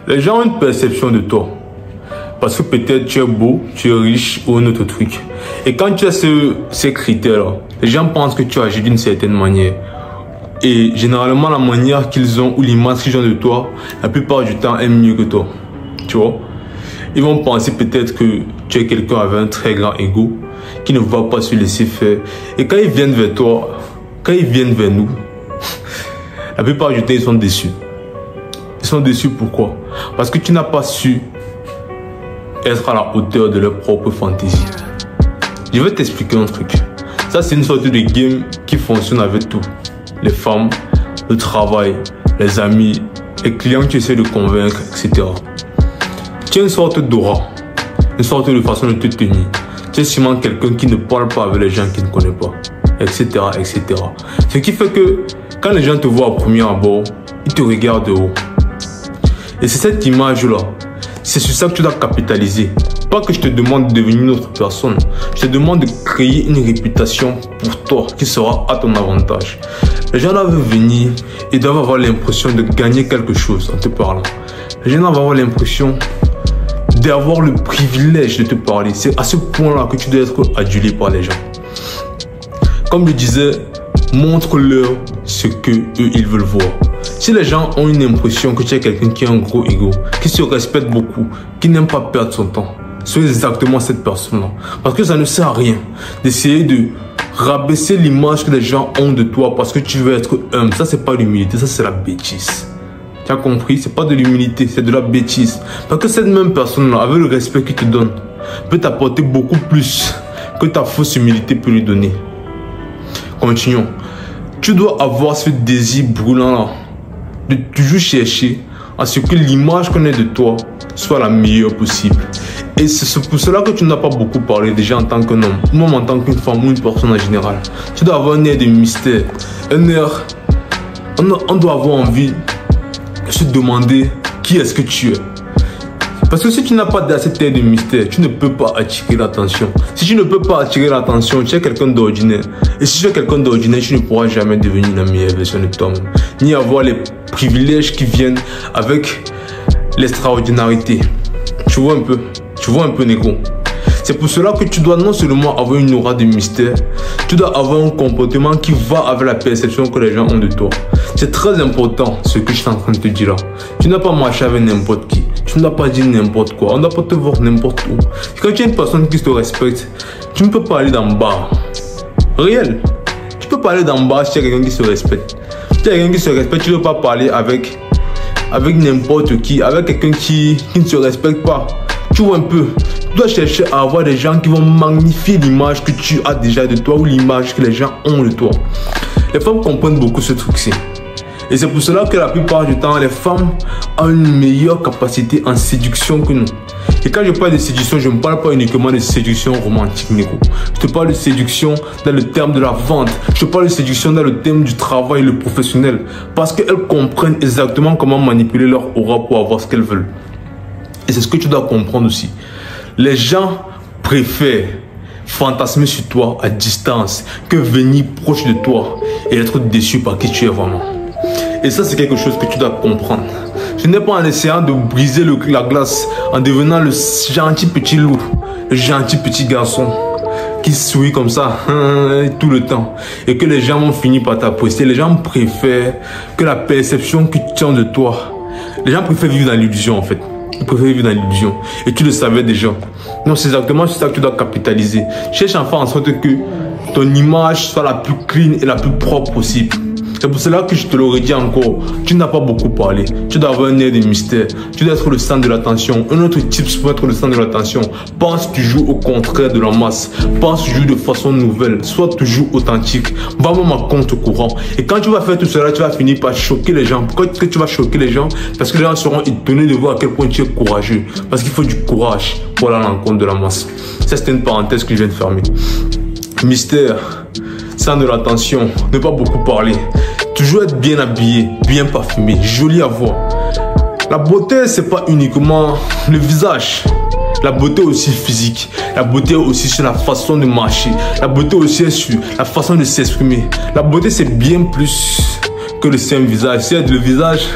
Les gens ont une perception de toi. Parce que peut-être tu es beau, tu es riche ou un autre truc. Et quand tu as ces critères-là, les gens pensent que tu agis d'une certaine manière. Et généralement, la manière qu'ils ont ou l'image qu'ils ont de toi, la plupart du temps, est mieux que toi. Tu vois? Ils vont penser peut-être que tu es quelqu'un avec un très grand ego, qui ne va pas se laisser faire. Et quand ils viennent vers toi, quand ils viennent vers nous, la plupart du temps, ils sont déçus. Ils sont déçus pourquoi? Parce que tu n'as pas su être à la hauteur de leur propre fantaisie. Je vais t'expliquer un truc. Ça, c'est une sorte de game qui fonctionne avec tout. Les femmes, le travail, les amis, les clients que tu essaies de convaincre, etc. Tu as une sorte d'aura, une sorte de façon de te tenir. Tu es sûrement quelqu'un qui ne parle pas avec les gens qu'il ne connaît pas, etc., etc. Ce qui fait que quand les gens te voient au premier abord, ils te regardent de haut. Et c'est cette image-là, c'est sur ça que tu dois capitaliser. Pas que je te demande de devenir une autre personne. Je te demande de créer une réputation pour toi qui sera à ton avantage. Les gens doivent venir et doivent avoir l'impression de gagner quelque chose en te parlant. Les gens doivent avoir l'impression d'avoir le privilège de te parler. C'est à ce point-là que tu dois être adulé par les gens. Comme je disais, montre-leur ce que eux ils veulent voir. Si les gens ont une impression que tu es quelqu'un qui a un gros ego, qui se respecte beaucoup, qui n'aime pas perdre son temps, sois exactement cette personne-là. Parce que ça ne sert à rien d'essayer de rabaisser l'image que les gens ont de toi parce que tu veux être humble. Ça, c'est pas l'humilité, ça, c'est la bêtise. Tu as compris? C'est pas de l'humilité, c'est de la bêtise. Parce que cette même personne-là, avec le respect qu'il te donne, peut t'apporter beaucoup plus que ta fausse humilité peut lui donner. Continuons. Tu dois avoir ce désir brûlant-là de toujours chercher à ce que l'image qu'on ait de toi soit la meilleure possible. Et c'est pour cela que tu n'as pas beaucoup parlé déjà en tant qu'un homme, ou même en tant qu'une femme ou une personne en général. Tu dois avoir un air de mystère, un air... On doit avoir envie de se demander qui est-ce que tu es. Parce que si tu n'as pas cet air de mystère, tu ne peux pas attirer l'attention. Si tu ne peux pas attirer l'attention, tu es quelqu'un d'ordinaire. Et si tu es quelqu'un d'ordinaire, tu ne pourras jamais devenir la meilleure version de toi-même. Ni avoir les privilèges qui viennent avec l'extraordinarité. Tu vois un peu? Tu vois un peu, Négo? C'est pour cela que tu dois non seulement avoir une aura de mystère, tu dois avoir un comportement qui va avec la perception que les gens ont de toi. C'est très important ce que je suis en train de te dire là. Tu n'as pas marché avec n'importe qui. Tu n'as pas dit n'importe quoi. On ne doit pas te voir n'importe où. Quand tu es une personne qui te respecte, tu ne peux pas aller d'en bas. Réel. Tu peux pas aller d'en bas si tu es quelqu'un qui se respecte. Si tu es quelqu'un qui se respecte, tu ne peux pas parler avec n'importe qui, avec quelqu'un qui ne se respecte pas. Tu vois un peu. Tu dois chercher à avoir des gens qui vont magnifier l'image que tu as déjà de toi ou l'image que les gens ont de toi. Les femmes comprennent beaucoup ce truc-ci. Et c'est pour cela que la plupart du temps, les femmes ont une meilleure capacité en séduction que nous. Et quand je parle de séduction, je ne parle pas uniquement de séduction romantique, Négo. Je te parle de séduction dans le terme de la vente. Je te parle de séduction dans le thème du travail, le professionnel. Parce qu'elles comprennent exactement comment manipuler leur aura pour avoir ce qu'elles veulent. Et c'est ce que tu dois comprendre aussi. Les gens préfèrent fantasmer sur toi à distance que venir proche de toi et être déçu par qui tu es vraiment. Et ça, c'est quelque chose que tu dois comprendre. Ce n'est pas en essayant de briser la glace, en devenant le gentil petit loup, le gentil petit garçon qui sourit comme ça tout le temps et que les gens vont finir par t'apprécier. Les gens préfèrent que la perception qu'ils ont de toi. Les gens préfèrent vivre dans l'illusion en fait. Ils préfèrent vivre dans l'illusion. Et tu le savais déjà. Non, c'est exactement ça que tu dois capitaliser. Cherche à faire en sorte que ton image soit la plus clean et la plus propre possible. C'est pour cela que je te l'aurais dit encore. Tu n'as pas beaucoup parlé. Tu dois avoir un air de mystère. Tu dois être le centre de l'attention. Un autre type pour être le centre de l'attention. Pense toujours au contraire de la masse. Pense toujours de façon nouvelle. Sois toujours authentique. Va même à compte courant. Et quand tu vas faire tout cela, tu vas finir par choquer les gens. Pourquoi est-ce que tu vas choquer les gens? Parce que les gens seront étonnés de voir à quel point tu es courageux. Parce qu'il faut du courage pour aller à l'encontre de la masse. Ça, c'était une parenthèse que je viens de fermer. Mystère, centre de l'attention, ne pas beaucoup parler. Toujours être bien habillé, bien parfumé, joli à voir. La beauté, c'est pas uniquement le visage. La beauté aussi physique. La beauté aussi sur la façon de marcher. La beauté aussi sur la façon de s'exprimer. La beauté, c'est bien plus que le simple visage. C'est le visage.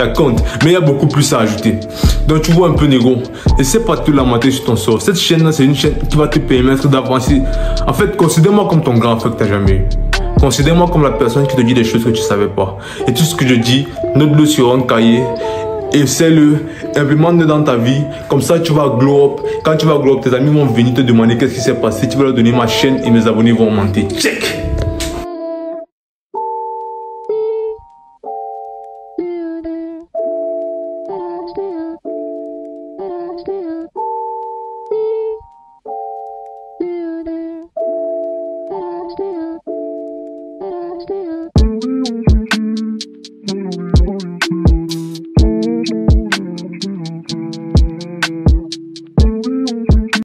ça compte. Mais il y a beaucoup plus à ajouter. Donc tu vois un peu négro, essaie pas de te lamenter sur ton sort. Cette chaîne là, c'est une chaîne qui va te permettre d'avancer. En fait, considère-moi comme ton grand frère que tu n'as jamais eu. Considère-moi comme la personne qui te dit des choses que tu ne savais pas. Et tout ce que je dis, note-le sur un cahier. Essaie-le, implémente-le dans ta vie. Comme ça, tu vas glow up. Quand tu vas glow up, tes amis vont venir te demander qu'est-ce qui s'est passé. Tu vas leur donner ma chaîne et mes abonnés vont augmenter. Check!